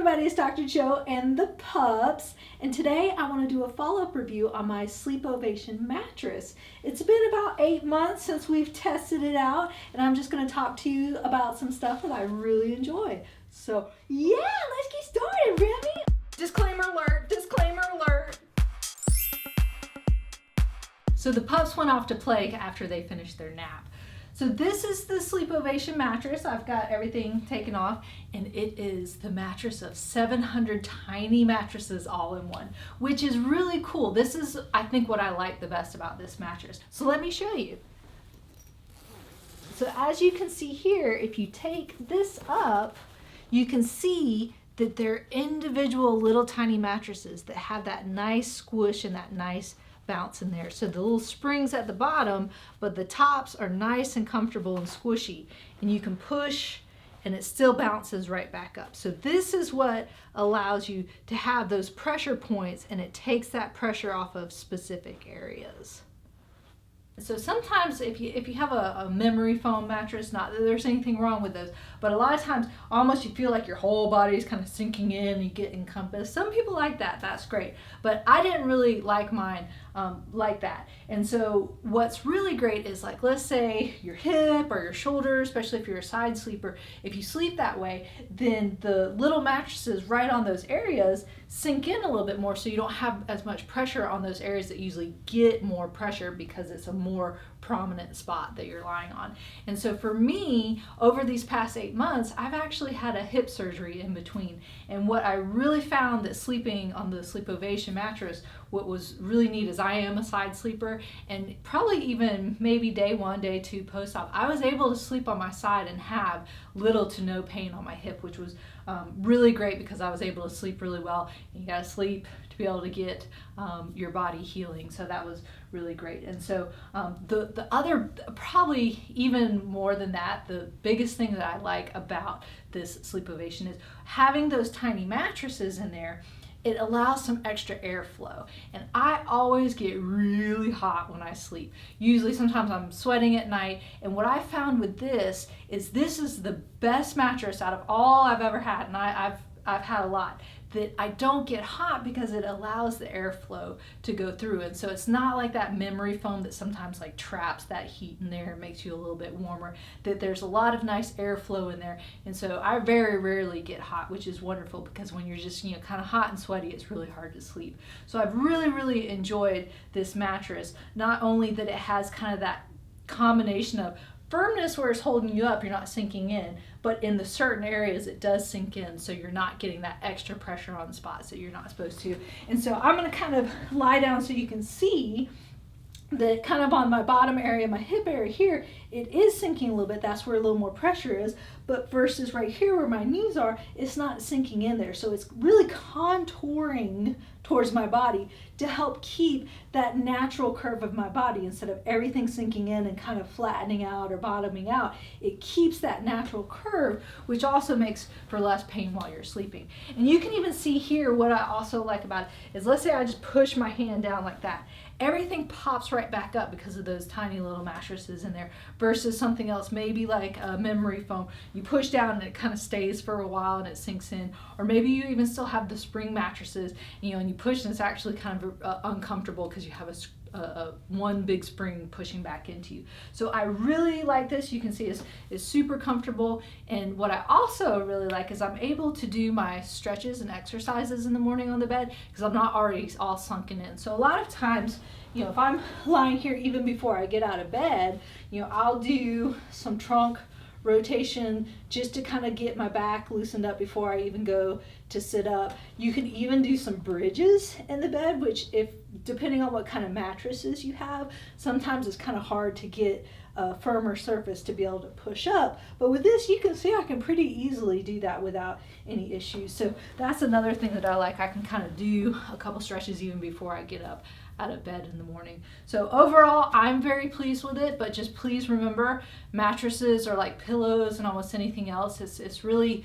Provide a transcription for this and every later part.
everybody, it's Dr. Joe and the pups, and today I want to do a follow-up review on my SleepOvation mattress. It's been about 8 months since we've tested it out, and I'm just going to talk to you about some stuff that I really enjoy. So yeah, let's get started, Remy! Disclaimer alert, disclaimer alert! So the pups went off to play after they finished their nap. So this is the SleepOvation mattress. I've got everything taken off, and it is the mattress of 700 tiny mattresses all in one, which is really cool. This is, I think, what I like the best about this mattress. So let me show you. So as you can see here, if you take this up, you can see that they're individual little tiny mattresses that have that nice squish and that nice bounce in there. So the little springs at the bottom, but the tops are nice and comfortable and squishy, and you can push and it still bounces right back up. So this is what allows you to have those pressure points, and it takes that pressure off of specific areas. So sometimes if you have a memory foam mattress, not that there's anything wrong with those, but a lot of times almost you feel like your whole body is kind of sinking in and you get encompassed. Some people like that, that's great. But I didn't really like mine like that. And so what's really great is, like, let's say your hip or your shoulder, especially if you're a side sleeper, if you sleep that way, then the little mattresses right on those areas sink in a little bit more, so you don't have as much pressure on those areas that usually get more pressure because it's a more prominent spot that you're lying on. And so for me, over these past 8 months, I've actually had a hip surgery in between. And what I really found that sleeping on the SleepOvation mattress, what was really neat is I am a side sleeper, and probably even maybe day 1, day 2 post-op, I was able to sleep on my side and have little to no pain on my hip, which was really great because I was able to sleep really well. And you gotta sleep to be able to get your body healing. So that was really great. And so the other, probably even more than that, the biggest thing that I like about this SleepOvation is having those tiny mattresses in there. It allows some extra airflow, and I always get really hot when I sleep. Usually sometimes I'm sweating at night, and what I found with this is the best mattress out of all I've ever had, and I've had a lot, that I don't get hot because it allows the airflow to go through. And so it's not like that memory foam that sometimes like traps that heat in there and makes you a little bit warmer, that there's a lot of nice airflow in there. And so I very rarely get hot, which is wonderful, because when you're just, kind of hot and sweaty, it's really hard to sleep. So I've really enjoyed this mattress. Not only that it has kind of that combination of firmness where it's holding you up, you're not sinking in, but in the certain areas it does sink in, so you're not getting that extra pressure on spots that you're not supposed to. And so I'm going to kind of lie down so you can see that kind of on my bottom area, my hip area here, it is sinking a little bit. That's where a little more pressure is, but versus right here where my knees are, it's not sinking in there. So it's really contouring towards my body to help keep that natural curve of my body. Instead of everything sinking in and kind of flattening out or bottoming out, it keeps that natural curve, which also makes for less pain while you're sleeping. And you can even see here what I also like about it is, let's say I just push my hand down like that. Everything pops right back up because of those tiny little mattresses in there, versus something else, maybe like a memory foam. You push down and it kind of stays for a while and it sinks in. Or maybe you even still have the spring mattresses, and you push and it's actually kind of uncomfortable because you have a one big spring pushing back into you. So I really like this. You can see it's super comfortable. And what I also really like is I'm able to do my stretches and exercises in the morning on the bed because I'm not already all sunken in. So a lot of times, if I'm lying here even before I get out of bed, I'll do some trunk rotation just to kind of get my back loosened up before I even go to sit up. You can even do some bridges in the bed, which, if depending on what kind of mattresses you have, sometimes it's kind of hard to get a firmer surface to be able to push up. But with this, you can see I can pretty easily do that without any issues. So that's another thing that I like. I can kind of do a couple stretches even before I get up out of bed in the morning. So overall, I'm very pleased with it, but just please remember, mattresses are like pillows and almost anything else. It's really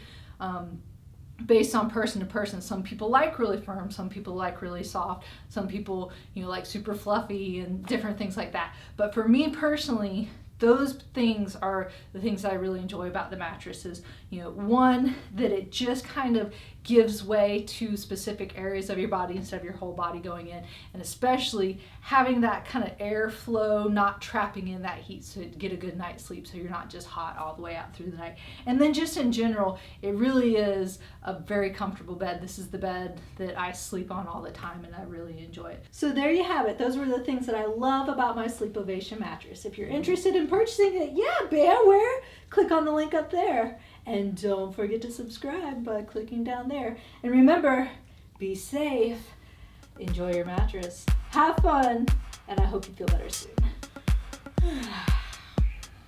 based on person to person. Some people like really firm, some people like really soft, some people like super fluffy and different things like that. But for me personally, those things are the things that I really enjoy about the mattresses. One, that it just kind of gives way to specific areas of your body instead of your whole body going in, and especially having that kind of airflow, not trapping in that heat, so to get a good night's sleep so you're not just hot all the way out through the night. And then just in general, it really is a very comfortable bed. This is the bed that I sleep on all the time and I really enjoy it. So there you have it. Those were the things that I love about my SleepOvation mattress. If you're interested in purchasing it, yeah, Bearware, click on the link up there. And don't forget to subscribe by clicking down there. And remember, be safe, enjoy your mattress, have fun, and I hope you feel better soon.